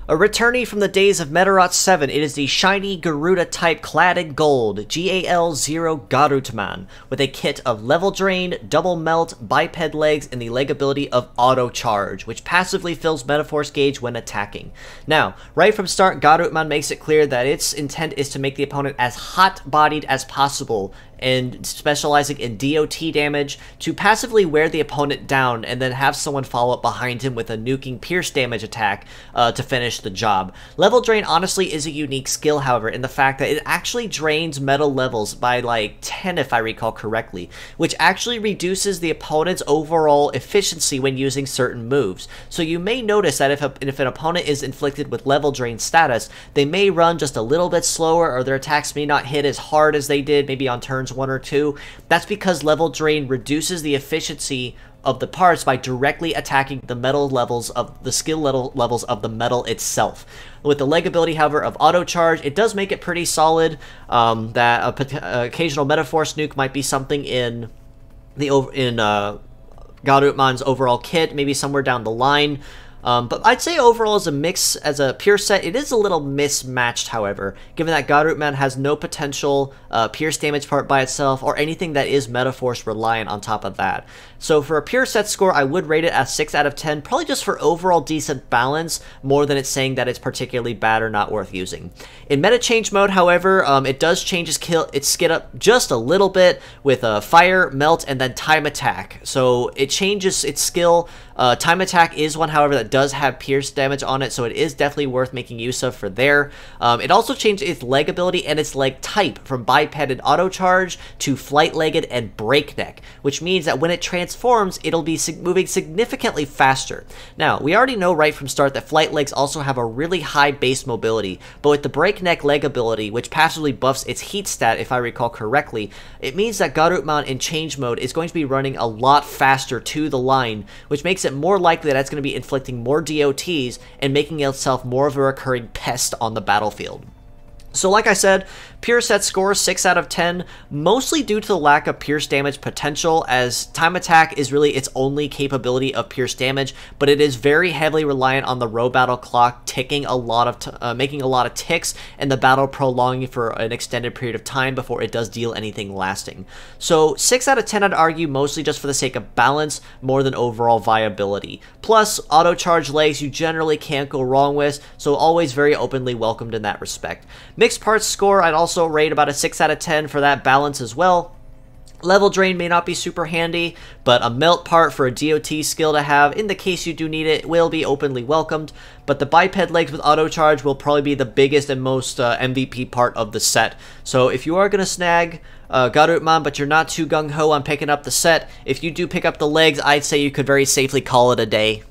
A returnee from the days of Medarot 7, it is the shiny Garuda type clad in gold, GAL00 Garutman, with a kit of level drain, double melt, biped legs, and the leg ability of auto charge, which passively fills Metaforce gauge when attacking. Now, right from start, Garutman makes it clear that its intent is to make the opponent as hot-bodied as possible, and specializing in DOT damage to passively wear the opponent down and then have someone follow up behind him with a nuking pierce damage attack to finish the job. Level Drain honestly is a unique skill, however, in the fact that it actually drains metal levels by like 10 if I recall correctly, which actually reduces the opponent's overall efficiency when using certain moves. So you may notice that if an opponent is inflicted with Level Drain status, they may run just a little bit slower, or their attacks may not hit as hard as they did maybe on turns 1 or 2. That's because Level Drain reduces the efficiency of the parts by directly attacking the metal levels of the skill levels of the metal itself. With the leg ability, however, of auto charge, it does make it pretty solid. That occasional Metaforce nuke might be something in Garutman's overall kit, maybe somewhere down the line. But I'd say overall as a mix, as a pure set, it is a little mismatched, however, given that Garutman has no potential pierce damage part by itself, or anything that is Metaforce reliant on top of that. So for a pure set score, I would rate it as 6 out of 10, probably just for overall decent balance, more than it's saying that it's particularly bad or not worth using. In Medachange mode, however, it does change its skid up just a little bit with Fire, Melt, and then Time Attack. So it changes its skill. Time Attack is one, however, that does have pierce damage on it, so it is definitely worth making use of for there. It also changed its leg ability and its leg type from biped and auto charge to flight-legged and breakneck, which means that when it transforms, it'll be moving significantly faster. Now, we already know right from start that flight legs also have a really high base mobility, but with the breakneck leg ability, which passively buffs its heat stat if I recall correctly, it means that Garutman in change mode is going to be running a lot faster to the line, which makes it more likely that it's going to be inflicting more DOTs and making itself more of a recurring pest on the battlefield. So like I said, pure set score 6 out of 10, mostly due to the lack of pierce damage potential, as Time Attack is really its only capability of pierce damage, but it is very heavily reliant on the Robattle clock ticking a lot of making a lot of ticks, and the battle prolonging for an extended period of time before it does deal anything lasting. So 6 out of 10 I'd argue, mostly just for the sake of balance more than overall viability. Plus, auto charge legs you generally can't go wrong with, so always very openly welcomed in that respect. Mixed parts score, I'd also rate about a 6 out of 10 for that balance as well. Level Drain may not be super handy, but a melt part for a DOT skill to have in the case you do need it will be openly welcomed. But the biped legs with auto charge will probably be the biggest and most MVP part of the set. So if you are going to snag Garutman, but you're not too gung-ho on picking up the set, if you do pick up the legs, I'd say you could very safely call it a day.